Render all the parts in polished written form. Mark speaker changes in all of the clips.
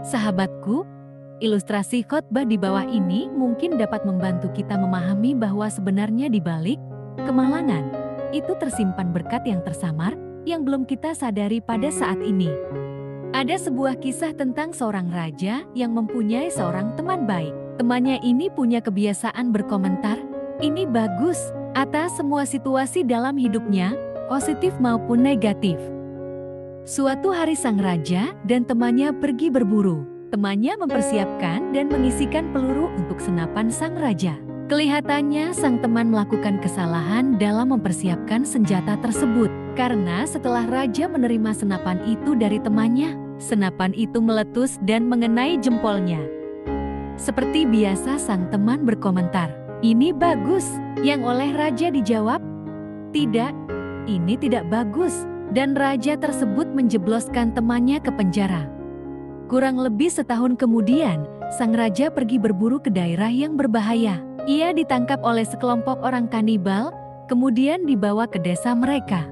Speaker 1: Sahabatku, ilustrasi khotbah di bawah ini mungkin dapat membantu kita memahami bahwa sebenarnya di balik kemalangan itu tersimpan berkat yang tersamar yang belum kita sadari pada saat ini. Ada sebuah kisah tentang seorang raja yang mempunyai seorang teman baik. Temannya ini punya kebiasaan berkomentar, "Ini bagus," atas semua situasi dalam hidupnya, positif maupun negatif. Suatu hari sang raja dan temannya pergi berburu. Temannya mempersiapkan dan mengisikan peluru untuk senapan sang raja. Kelihatannya sang teman melakukan kesalahan dalam mempersiapkan senjata tersebut. Karena setelah raja menerima senapan itu dari temannya, senapan itu meletus dan mengenai jempolnya. Seperti biasa sang teman berkomentar, "Ini bagus." Yang oleh raja dijawab, "Tidak, ini tidak bagus." Dan raja tersebut menjebloskan temannya ke penjara. Kurang lebih setahun kemudian, sang raja pergi berburu ke daerah yang berbahaya. Ia ditangkap oleh sekelompok orang kanibal, kemudian dibawa ke desa mereka.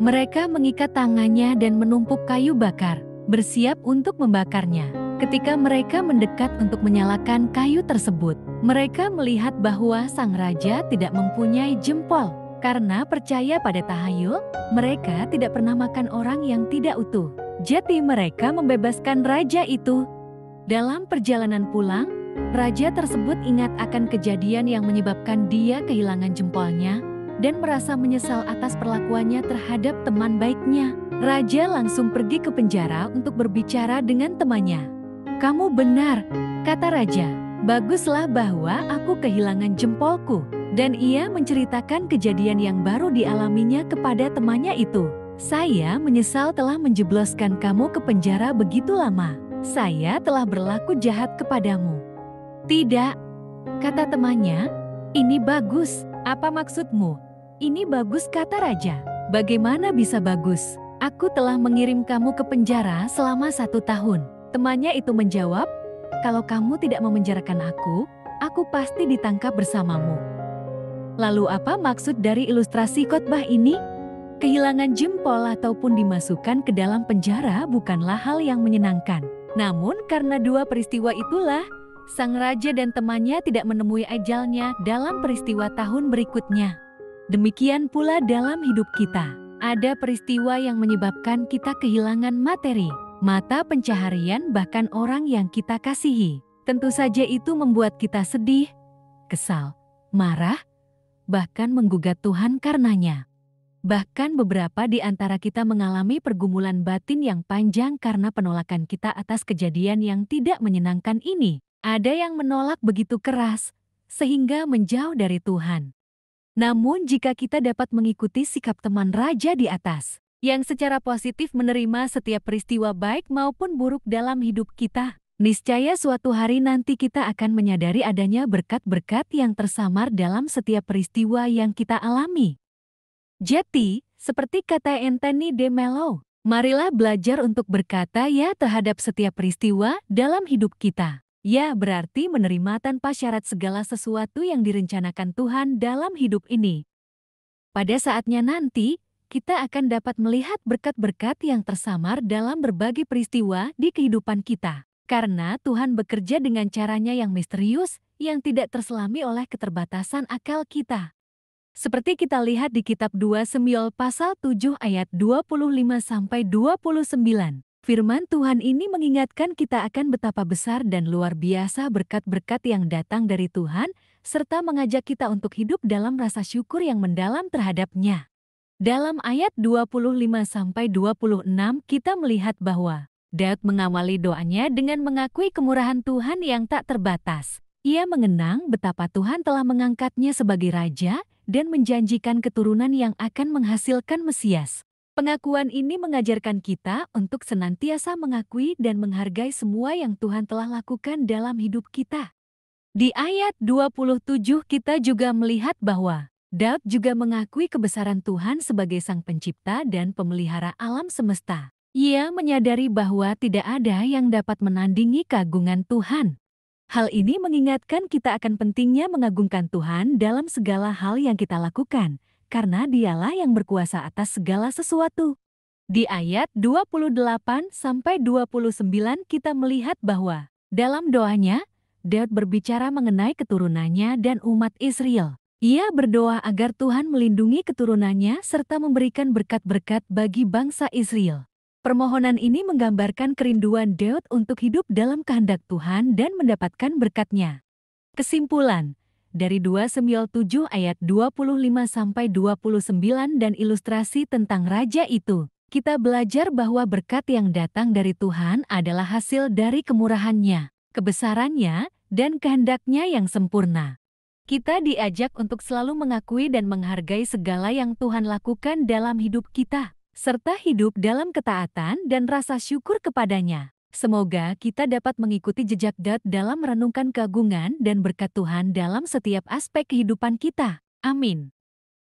Speaker 1: Mereka mengikat tangannya dan menumpuk kayu bakar, bersiap untuk membakarnya. Ketika mereka mendekat untuk menyalakan kayu tersebut, mereka melihat bahwa sang raja tidak mempunyai jempol. Karena percaya pada tahayul, mereka tidak pernah makan orang yang tidak utuh. Jadi mereka membebaskan raja itu. Dalam perjalanan pulang, raja tersebut ingat akan kejadian yang menyebabkan dia kehilangan jempolnya dan merasa menyesal atas perlakuannya terhadap teman baiknya. Raja langsung pergi ke penjara untuk berbicara dengan temannya. "Kamu benar," kata raja. "Baguslah bahwa aku kehilangan jempolku." Dan ia menceritakan kejadian yang baru dialaminya kepada temannya itu. "Saya menyesal telah menjebloskan kamu ke penjara begitu lama. Saya telah berlaku jahat kepadamu." "Tidak," kata temannya, "ini bagus." "Apa maksudmu?" "Ini bagus," kata raja. "Bagaimana bisa bagus? Aku telah mengirim kamu ke penjara selama 1 tahun. Temannya itu menjawab, "Kalau kamu tidak memenjarakan aku pasti ditangkap bersamamu." Lalu apa maksud dari ilustrasi khotbah ini? Kehilangan jempol ataupun dimasukkan ke dalam penjara bukanlah hal yang menyenangkan. Namun karena dua peristiwa itulah, sang raja dan temannya tidak menemui ajalnya dalam peristiwa tahun berikutnya. Demikian pula dalam hidup kita. Ada peristiwa yang menyebabkan kita kehilangan materi, mata pencaharian, bahkan orang yang kita kasihi. Tentu saja itu membuat kita sedih, kesal, marah, bahkan menggugat Tuhan karenanya. Bahkan beberapa di antara kita mengalami pergumulan batin yang panjang karena penolakan kita atas kejadian yang tidak menyenangkan ini. Ada yang menolak begitu keras, sehingga menjauh dari Tuhan. Namun jika kita dapat mengikuti sikap teman raja di atas, yang secara positif menerima setiap peristiwa baik maupun buruk dalam hidup kita, niscaya suatu hari nanti kita akan menyadari adanya berkat-berkat yang tersamar dalam setiap peristiwa yang kita alami. Jadi, seperti kata Anthony de Mello, marilah belajar untuk berkata ya terhadap setiap peristiwa dalam hidup kita. Ya berarti menerima tanpa syarat segala sesuatu yang direncanakan Tuhan dalam hidup ini. Pada saatnya nanti, kita akan dapat melihat berkat-berkat yang tersamar dalam berbagai peristiwa di kehidupan kita. Karena Tuhan bekerja dengan caranya yang misterius, yang tidak terselami oleh keterbatasan akal kita. Seperti kita lihat di kitab 2 Samuel pasal 7 ayat 25-29. Firman Tuhan ini mengingatkan kita akan betapa besar dan luar biasa berkat-berkat yang datang dari Tuhan, serta mengajak kita untuk hidup dalam rasa syukur yang mendalam terhadap-Nya. Dalam ayat 25-26 kita melihat bahwa Daud mengawali doanya dengan mengakui kemurahan Tuhan yang tak terbatas. Ia mengenang betapa Tuhan telah mengangkatnya sebagai raja dan menjanjikan keturunan yang akan menghasilkan Mesias. Pengakuan ini mengajarkan kita untuk senantiasa mengakui dan menghargai semua yang Tuhan telah lakukan dalam hidup kita. Di ayat 27 kita juga melihat bahwa Daud juga mengakui kebesaran Tuhan sebagai Sang Pencipta dan Pemelihara alam semesta. Ia menyadari bahwa tidak ada yang dapat menandingi keagungan Tuhan. Hal ini mengingatkan kita akan pentingnya mengagungkan Tuhan dalam segala hal yang kita lakukan, karena Dialah yang berkuasa atas segala sesuatu. Di ayat 28-29 kita melihat bahwa dalam doanya, Daud berbicara mengenai keturunannya dan umat Israel. Ia berdoa agar Tuhan melindungi keturunannya serta memberikan berkat-berkat bagi bangsa Israel. Permohonan ini menggambarkan kerinduan Daud untuk hidup dalam kehendak Tuhan dan mendapatkan berkat-Nya. Kesimpulan, dari 2 Samuel 7 ayat 25-29 dan ilustrasi tentang raja itu, kita belajar bahwa berkat yang datang dari Tuhan adalah hasil dari kemurahan-Nya, kebesaran-Nya, dan kehendak-Nya yang sempurna. Kita diajak untuk selalu mengakui dan menghargai segala yang Tuhan lakukan dalam hidup kita, serta hidup dalam ketaatan dan rasa syukur kepada-Nya. Semoga kita dapat mengikuti jejak Daud dalam merenungkan keagungan dan berkat Tuhan dalam setiap aspek kehidupan kita. Amin.